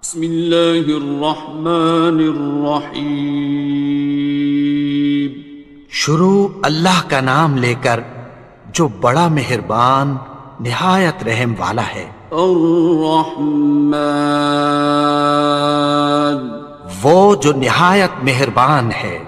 بسم اللہ الرحمن الرحیم۔ شروع اللہ کا نام لے کر جو بڑا مہربان نہایت رحم والا ہے۔ الرحمن، وہ جو نہایت مہربان ہے۔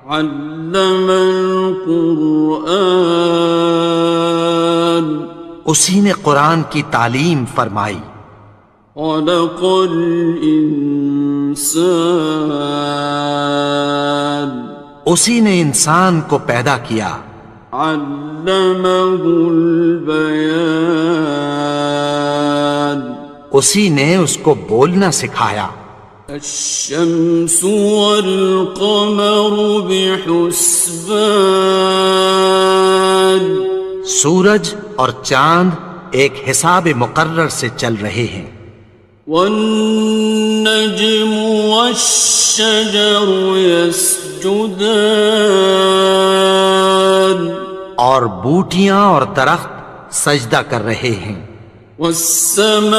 علم القرآن، اسی نے قرآن کی تعلیم فرمائی۔ خلق الانسان، اسی نے انسان کو پیدا کیا۔ علمہ البیان، اسی نے اس کو بولنا سکھایا۔ الشمس والقمر بحسبان، سورج اور چاند ایک حساب مقرر سے چل رہے ہیں۔ والنجم والشجر يسجدان، اور بوٹیاں اور درخت سجدہ کر رہے ہیں۔ والسماء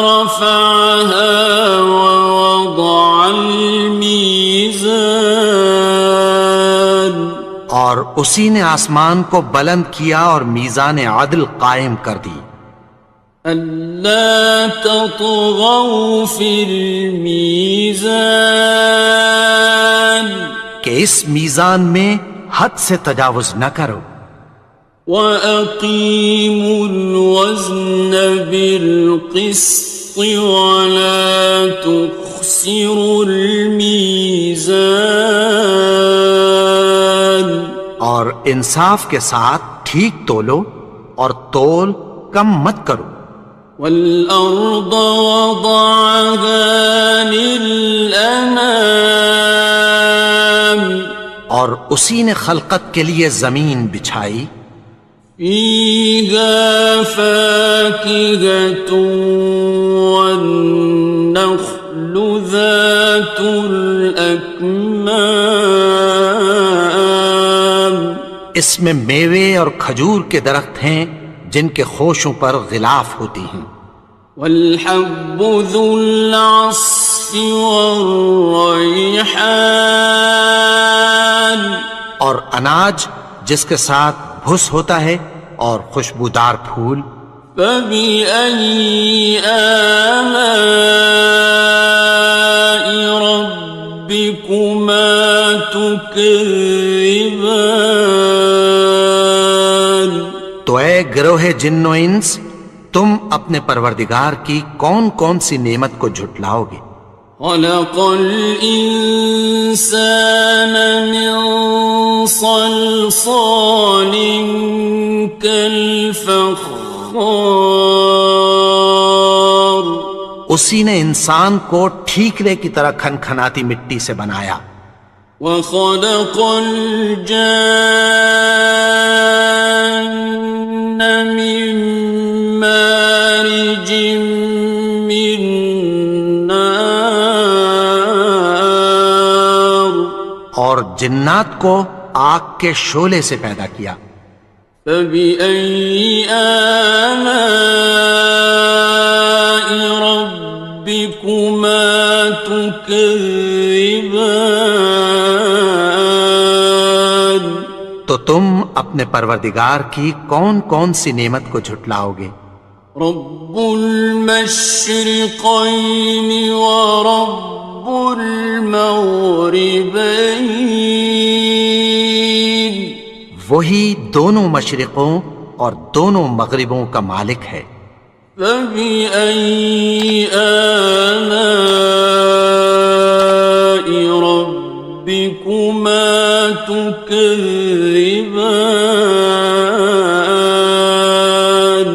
رفعها ووضع الميزان، اور اسی نے آسمان کو بلند کیا اور میزان عدل قائم کر دی۔ ألا تطغوا في الميزان، کہ اس میزان میں حد سے تجاوز نہ کرو۔ وَأَقِيمُوا الْوَزْنَ بِالْقِسْطِ وَلَا تُخْسِرُوا الْمِيزَانَ، اور انصاف کے ساتھ ٹھیک تولو اور تول کم مت کرو۔ وَالْأَرْضَ وَضَعَهَا لِلْأَنَامِ، اور اسی نے خلقت کے لیے زمین بچھائی۔ فِيهَا فَاكِهَةٌ وَالنَّخْلُ ذَاتُ الْأَكْمَامِ، اس میں میوے اور کھجور کے درخت ہیں جن کے خوشوں پر غلاف ہوتی ہیں۔ وَالْحَبُّ ذُو الْعَصْفِ وَالرَّيْحَانِ، اور اناج جس کے ساتھ بھس ہوتا ہے اور خوشبودار پھول۔ فَبِأَيِّ آلَاءِ رَبِّكُمَا تُكَذِّبَانِ، تو اے گروہ جن و انس، تم اپنے پروردگار کی کون کون سی نعمت کو جھٹلاؤ گے؟ خَلَقَ الْإِنسَانَ مِنْ صَلْصَالٍ كَالْفَخَّارِ، اسی نے انسان کو ٹھیکرے کی طرح کھنکھناتی مٹی سے بنایا۔ وَخَلَقَ الْجَانَّ مِن مَّارِجٍ مِّن نَّارٍ، اور جنات کو آگ کے شعلے سے پیدا کیا۔ فَبِأَيِّ آلَاءِ رَبِّكُمَا تُكَذِّبَانِ، تو تم اپنے پروردگار کی کون کون سی نعمت کو جھٹلاؤ گے؟ رب المشرقین ورب المغربین، وہی دونوں مشرقوں اور دونوں مغربوں کا مالک ہے۔ فَبِأَيِّ آلَاءِ رَبِّكُمَا تُكَذِّبَانِ،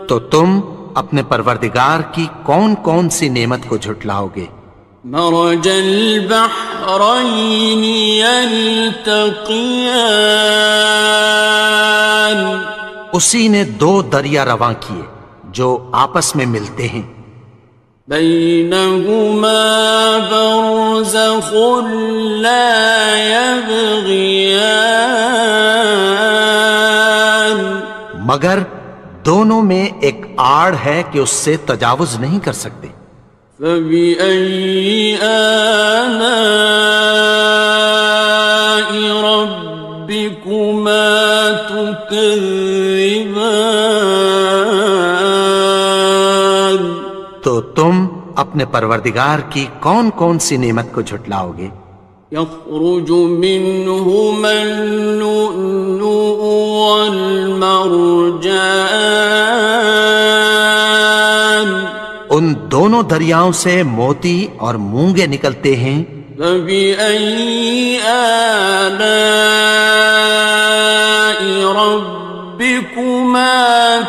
تو تم اپنے پروردگار کی کون کون سی نعمت کو جھٹلاؤ گے؟ مرج البحرین یلتقیان، اسی نے دو دریا رواں کیے جو آپس میں ملتے ہیں۔ بینہما برزخ لا یبغیان، مگر دونوں میں ایک آڑ ہے کہ اس سے تجاوز نہیں کر سکتے۔ فبأي آلاء ربكما تكذبان؟ تو تم اپنے پروردگار کی کون کون سی نعمت کو جھٹلاؤ گے؟ يخرج منهما اللؤلؤ والمرجان ان دونوں دریاؤں سے موتی اور مونگے نکلتے ہیں۔ فبأي آلاء ربكما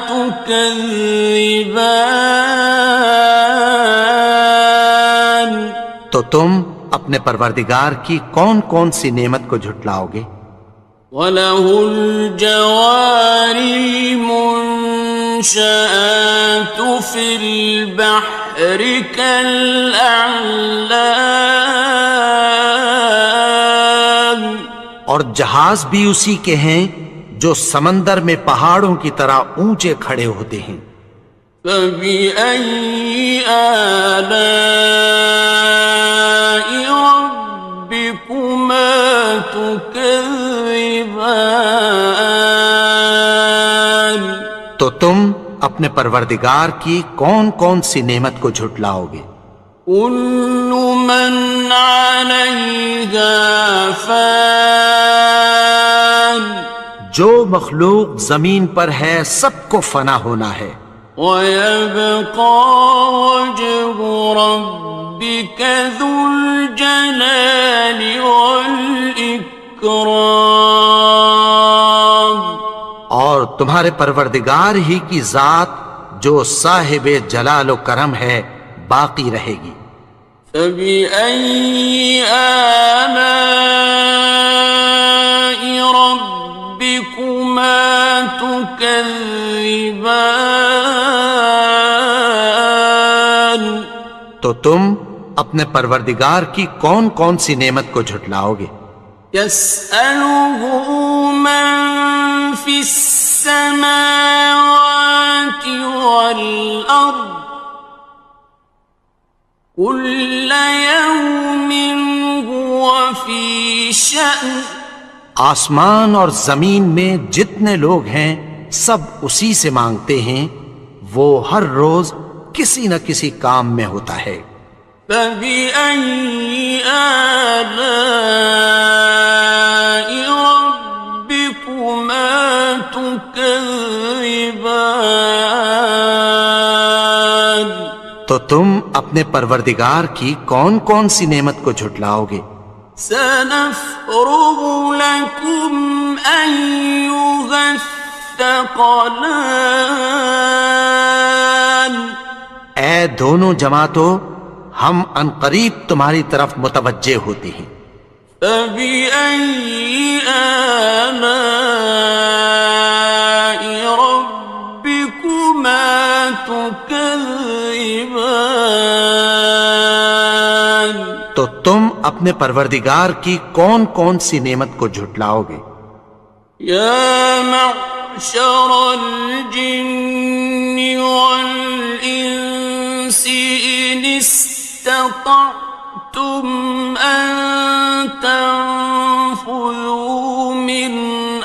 تكذبان؟ تو تم اپنے پروردگار کی کون کون سی نعمت کو جھٹلاؤ گے؟ وَلَهُ الْجَوَارِ الْمُنشَآتُ فِي الْبَحْرِ كَالْأَعْلَامِ، اور جہاز بھی اسی کے ہیں جو سمندر میں پہاڑوں کی طرح اونچے کھڑے ہوتے ہیں۔ فَبِأَيِّ آلَاءِ رَبِّكُمَا تُكَذِّبَانِ؟ تو تم اپنے پروردگار کی کون کون سی نعمت کو جھٹلاؤ گے؟ كُلُّ مَنْ عَلَيْهَا فَانٍ، جو مخلوق زمین پر ہے سب کو فنا ہونا ہے۔ وَيَبْقَى وَجْهُ رَبِّكَ ذُو الْجَلَالِ وَالْإِكْرَامِ، اور تمہارے پروردگار ہی کی ذات جو صاحب جلال و کرم ہے باقی رہے گی۔ فَبِأَيِّ آلَاءِ رَبِّكُمَا تُكَذِّبَانِ؟ تو تم اپنے پروردگار کی کون کون سی نعمت کو جھٹلاؤ گے؟ يَسْأَلُهُ مَن فِي السَّمَاوَاتِ وَالْأَرْضِ كُلَّ يَوْمٍ هُوَ فِي شَأْنٍ، آسمان اور زمین میں جتنے لوگ ہیں سب اسی سے مانگتے ہیں، وہ ہر روز کسی نہ کسی کام میں ہوتا ہے۔ فَبِأَيِّ آلَاءِ رَبِّكُمَا تُكَذِّبَانِ؟ تو تم اپنے پروردگار کی کون کون سی نعمت کو جھٹلاؤ گے؟ سَنَفْرُغُ لَكُمْ أَيُّهَ الثَّقَلَانِ، اے دونوں جماعتوں ہم عنقریب تمہاری طرف متوجہ ہوتے ہیں۔ فَبِأَيِّ آلَاءِ رَبِّكُمَا تُكَذِّبَانِ؟ تو تم اپنے پروردگار کی کون کون سی نعمت کو جھٹلاؤ گے؟ يَا مَعْشَرَ الْجِنِّ وَالْإِنسِ إِنِ اسْتَطَعْتُمْ أَن تَنفُذُوا مِنْ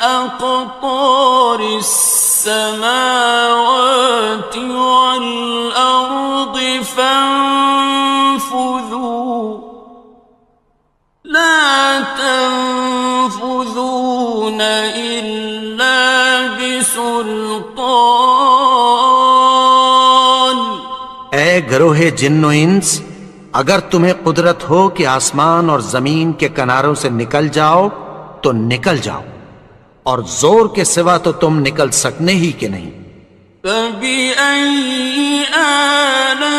أَقْطَارِ السَّمَاوَاتِ وَالْأَرْضِ فَانفُذُوا لَا تَنفُذُونَ إِلَّا بِسُلْطَانٍ۔ اے گروہ جن و انس، اگر تمہیں قدرت ہو کہ آسمان اور زمین کے کناروں سے نکل جاؤ تو نکل جاؤ، اور زور کے سوا تو تم نکل سکنے ہی کہ نہیں۔ فَبِأَيِّ آلَاءِ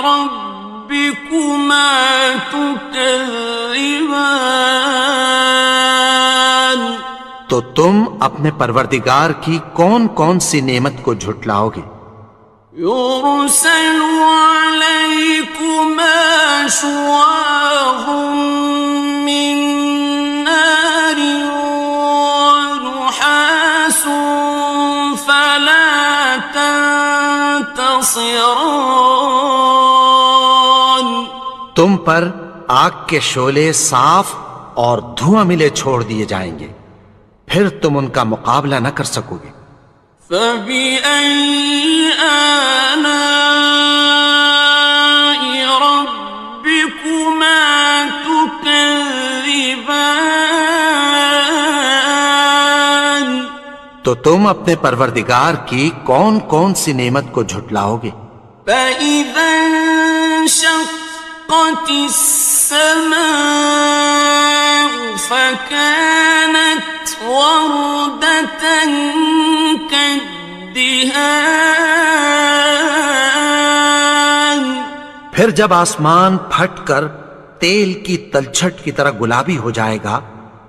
رَبِّكُمَا تُكَذِّبَانِ؟ تو تم اپنے پروردگار کی کون کون سی نعمت کو جھٹلاؤ گے؟ يُرْسَلُ عَلَيْكُمَا شُوَاظٌ مِّن نَّارٍ وَنُحَاسٌ فَلَا ناصران. تم پر آگ کے شعلے صاف اور دھواں ملے چھوڑ دیے جائیں گے، پھر تم ان کا مقابلہ نہ کر سکو گے۔ فَبِأَيِّ آلَاءِ رَبِّكُمَا تُكَذِّبَانِ. تو تم اپنے پروردگار کی کون کون سی نعمت کو جھٹلاؤ گے؟ فَإِذَا انشَقَّتِ السَّمَاءُ فَكَانَتْ وَرْدَةً كَالدِّهَانِ. پھر جب آسمان پھٹ کر تیل کی تلچھٹ کی طرح گلابی ہو جائے گا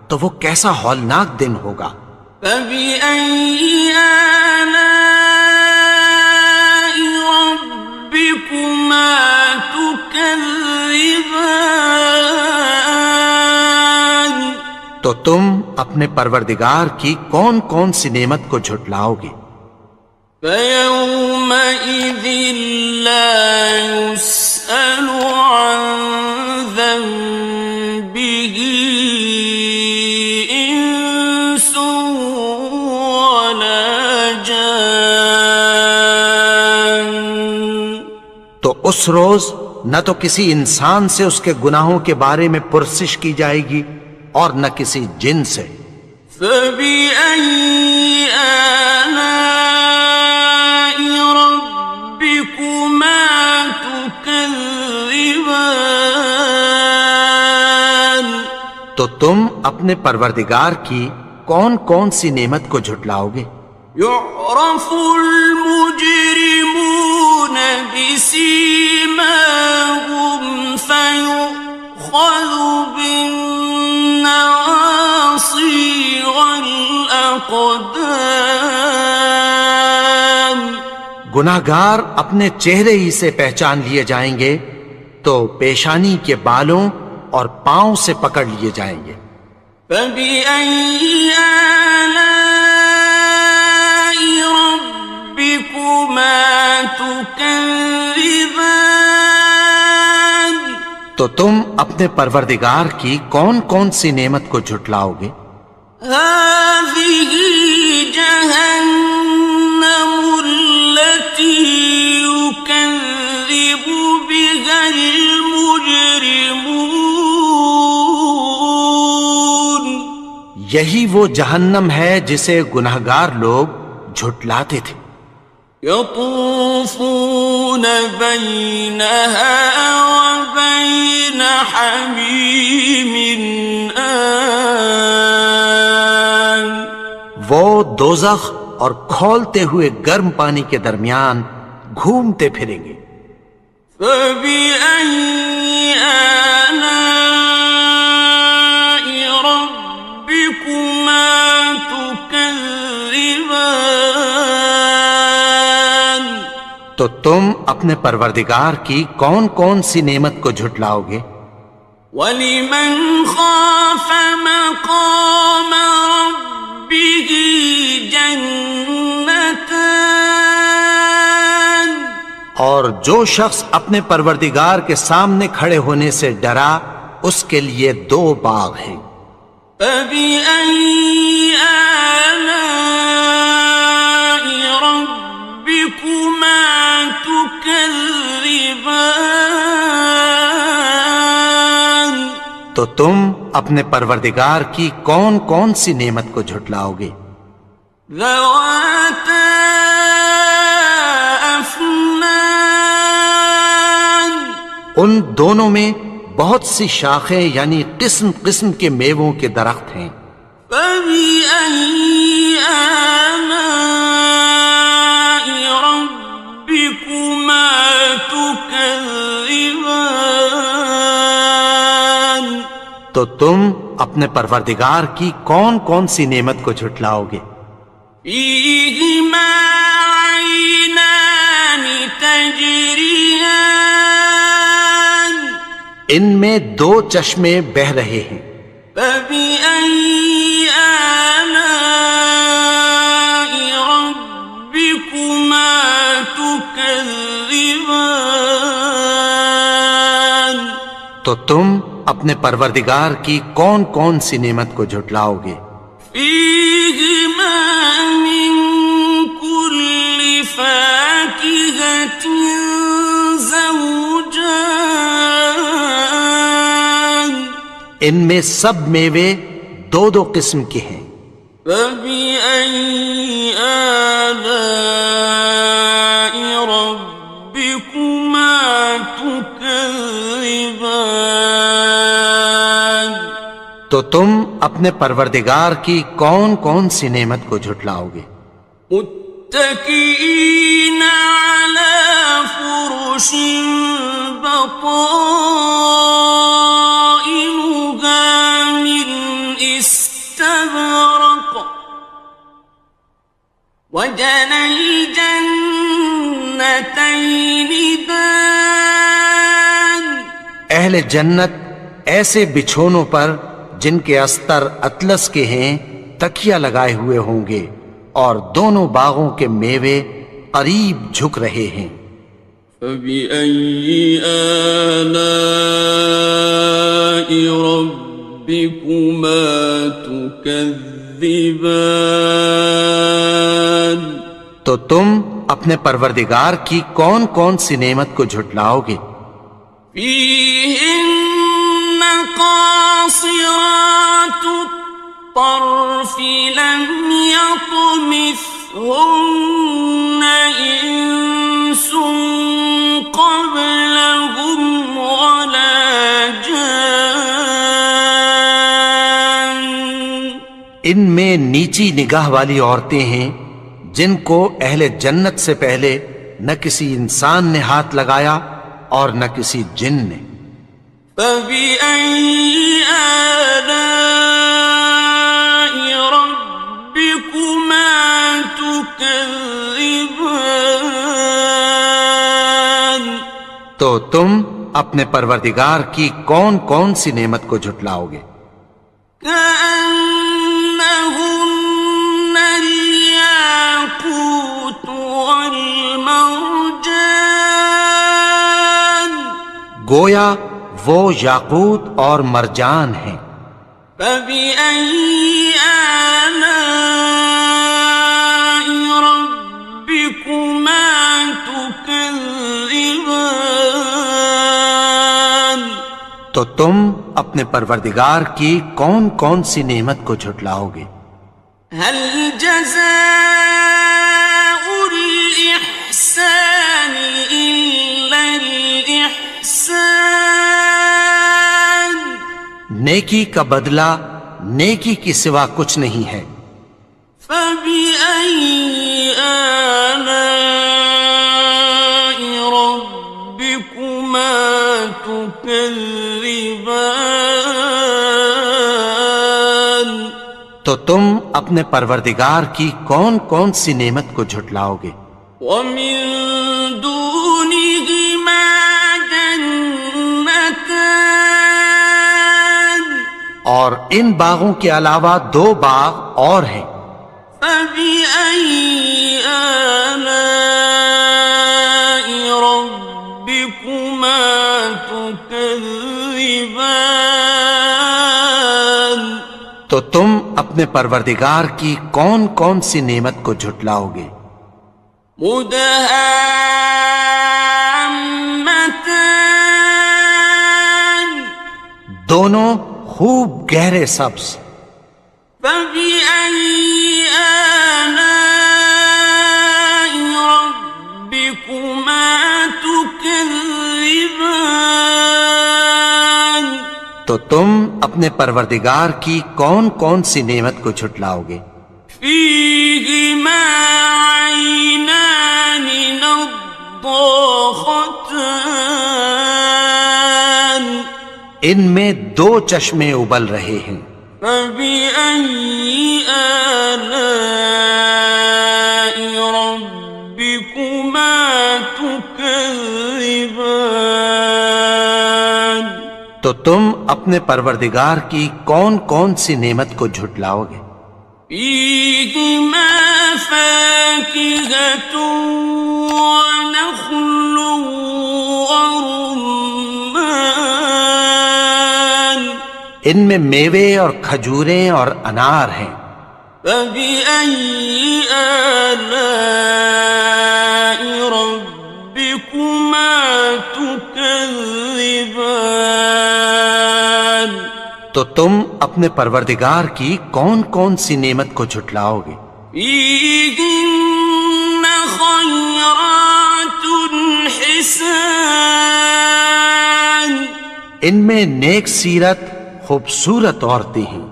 تو وہ کیسا ہولناک دن ہوگا۔ فَبِأَيِّ آلَاءِ رَبِّكُمَا تُكَذِّبَانِ. تو تم اپنے پروردگار کی کون کون سی نعمت کو جھٹلاؤ گے؟ فَيَوْمَئِذٍ لَا يُسْأَلُ عَنْ ذَنبِهِ إِنسٌ وَلَا جَانٌ. تو اس روز نہ تو کسی انسان سے اس کے گناہوں کے بارے میں پرسش کی جائے گی اور نہ کسی جن سے۔ فَبِأَيِّ آلَاءِ رَبِّكُمَا تُكَذِّبَانِ. تو تم اپنے پروردگار کی کون کون سی نعمت کو جھٹلاؤ گے؟ يُعْرَفُ الْمُجْرِمُونَ بِسِيمَاهُمْ فَيُؤْخَذُ بِالنَّوَاصِي وَالْأَقْدَامِ. گناہگار اپنے چہرے ہی سے پہچان لیے جائیں گے تو پیشانی کے بالوں اور پاؤں سے پکڑ لیے جائیں گے۔ فَبِأَيِّ آلَاءِ رَبِّكُمَا تُكَذِّبَانِ. تو تم اپنے پروردگار کی کون کون سی نعمت کو جھٹلاؤ گے؟ هَٰذِهِ جَهَنَّمُ الَّتِي يُكَذِّبُ بِهَا الْمُجْرِمُونَ. یہی وہ جہنم ہے جسے گناہگار لوگ جھٹلاتے تھے۔ يَطُوفُونَ بَيْنَهَا وَبَيْنَ حَمِيمٍ آنٍ. وہ دوزخ اور کھولتے ہوئے گرم پانی کے درمیان گھومتے پھریں گے۔ فَبِأَيِّ آلَاءِ رَبِّكُمَا تُكَذِّبَانِ. تو تم اپنے پروردگار کی کون کون سی نعمت کو جھٹلاؤ گے؟ وَلِمَنْ خَافَ مَقَامَ رَبِّهِ جَنَّتَانِ. اور جو شخص اپنے پروردگار کے سامنے کھڑے ہونے سے ڈرا اس کے لیے دو باغ ہیں۔ فَبِأَيِّ آلَاءِ رَبِّكُمَا تُكَذِّبَانِ. تو تم اپنے پروردگار کی کون کون سی نعمت کو جھٹلاؤ گے؟ ذَوَاتَا أَفْنَانٍ. ان دونوں میں بہت سی شاخیں یعنی قسم قسم کے میووں کے درخت ہیں۔ فَبِأَيِّ آلَاءِ رَبِّكُمَا تُكَذِّبَانِ. تو تم اپنے پروردگار کی کون کون سی نعمت کو جھٹلاؤ گے؟ فِيهِمَا عَيْنَانِ تَجْرِيَانِ. ان میں دو چشمے بہہ رہے ہیں۔ فَبِأَيِّ آلَاءِ رَبِّكُمَا تُكَذِّبَانِ. تو تم اپنے پروردگار کی کون کون سی نعمت کو جھٹلاؤ گے؟ فیہما من کل فاکہۃ زوجان، ان میں سب میوے دو دو قسم کے ہیں۔ فبأي آلاء ربكما تكذبان، تو تم اپنے پروردگار کی کون کون سی نعمت کو جھٹلاؤ گے؟ متكئين على فرش بطائنها من استبرق، وجنى الجنتين دان، اہل جنت ایسے بچھونوں پر جن کے استر اطلس کے ہیں تکیہ لگائے ہوئے ہوں گے، اور دونوں باغوں کے میوے قریب جھک رہے ہیں۔ فبأي آلاء ربكما تكذبان، تو تم اپنے پروردگار کی کون کون سی نعمت کو جھٹلاؤ گے؟ فيهن قاصرات الطرف لم يطمثهن إنس قبلهم ولا جان، ان میں نیچی نگاہ والی عورتیں ہیں جن کو اہل جنت سے پہلے نہ کسی انسان نے ہاتھ لگایا اور نہ کسی جن نے۔ فبأي آلاء ربكما تكذبان، تو تم اپنے پروردگار کی کون کون سی نعمت کو جھٹلاؤ گے؟ كأنهن الياقوت والمرجان، گویا وہ یاقوت اور مرجان ہیں۔ فبأي آلاء ربكما تكذبان، تو تم اپنے پروردگار کی کون کون سی نعمت کو جھٹلاؤ گے؟ هل جزاء الإحسان إلا الإحسان، نیکی کا بدلہ نیکی کی سوا کچھ نہیں ہے۔ فبأي آلاء ربكما تكذبان، تو تم اپنے پروردگار کی کون کون سی نعمت کو جھٹلاؤ گے؟ ومن دونهما جنتان، اور ان باغوں کے علاوہ دو باغ اور ہیں۔ فبأي آلاء ربكما تكذبان، تو تم اپنے پروردگار کی کون کون سی نعمت کو جھٹلاؤ گے؟ مدهامتان، دونوں خوب گہرے سبز۔ فبأي آلاء ربكما تكذبان، تو تم اپنے پروردگار کی کون کون سی نعمت کو جھٹلاؤ گے؟ فيهما عينان نضاختان، ان میں دو چشمے ابل رہے ہیں۔ فبأي آلاء ربكما تكذبان، تو تم اپنے پروردگار کی کون کون سی نعمت کو جھٹلاؤ گے؟ فيهما فاكهة ونخل ورمان، ان میں میوے اور کھجوریں اور انار ہیں۔ فبأي آلاء ربكما تكذبان؟ تو تم اپنے پروردگار کی کون کون سی نعمت کو جھٹلاؤ گے؟ فيهن خيرات حسان، ان میں نیک سیرت خوبصورت عورتیں ہیں۔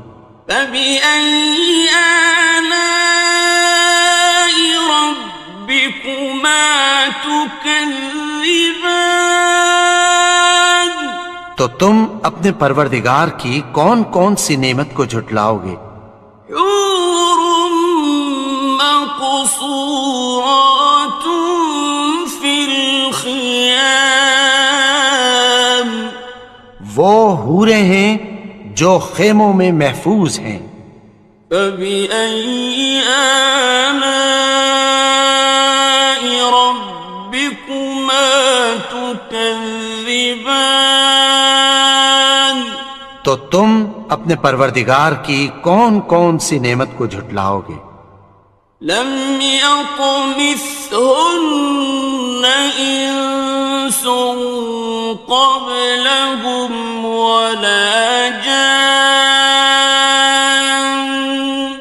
فبأي آلاء ربكما تكذبان؟ تو تم اپنے پروردگار کی کون کون سی نعمت کو جھٹلاؤ گے؟ حور مقصورات في الخيام، وہ حوریں ہیں جو خیموں میں محفوظ ہیں۔ فبأي آلاء ربكما تكذبان؟ تو تم اپنے پروردگار کی کون کون سی نعمت کو جھٹلاؤ گے؟ لم يطمثهن إنس قبلهم ولا جان،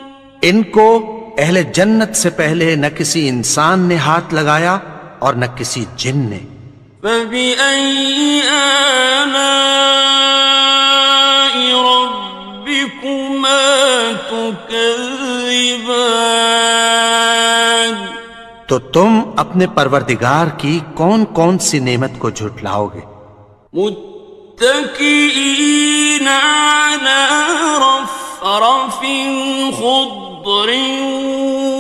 ان کو اہل جنت سے پہلے نہ کسی انسان نے ہاتھ لگایا اور نہ کسی جن نے۔ فبأي آلاء ربكما تكذبان؟ تو تم اپنے پروردگار کی کون کون سی نعمت کو جھٹلاؤ گے؟ متكئين على رفرف خضر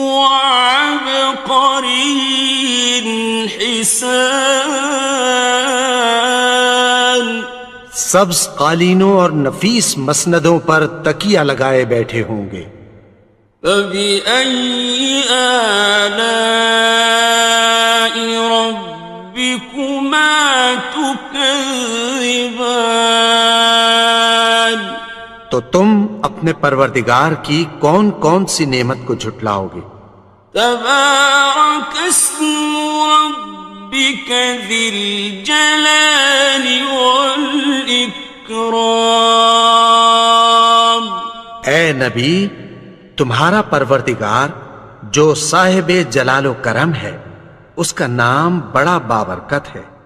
وعبقري حسان، سبز قالینوں اور نفیس مسندوں پر تکیہ لگائے بیٹھے ہوں گے۔ فبأي آلاء ربكما تكذبان؟ تو تم اپنے پروردگار کی کون کون سی نعمت کو جھٹلاؤ گے؟ تبارك اسم ربك ذي الجلال والإكرام۔ اے نبی، تمہارا پروردگار جو صاحب جلال و کرم ہے، اس کا نام بڑا بابرکت ہے۔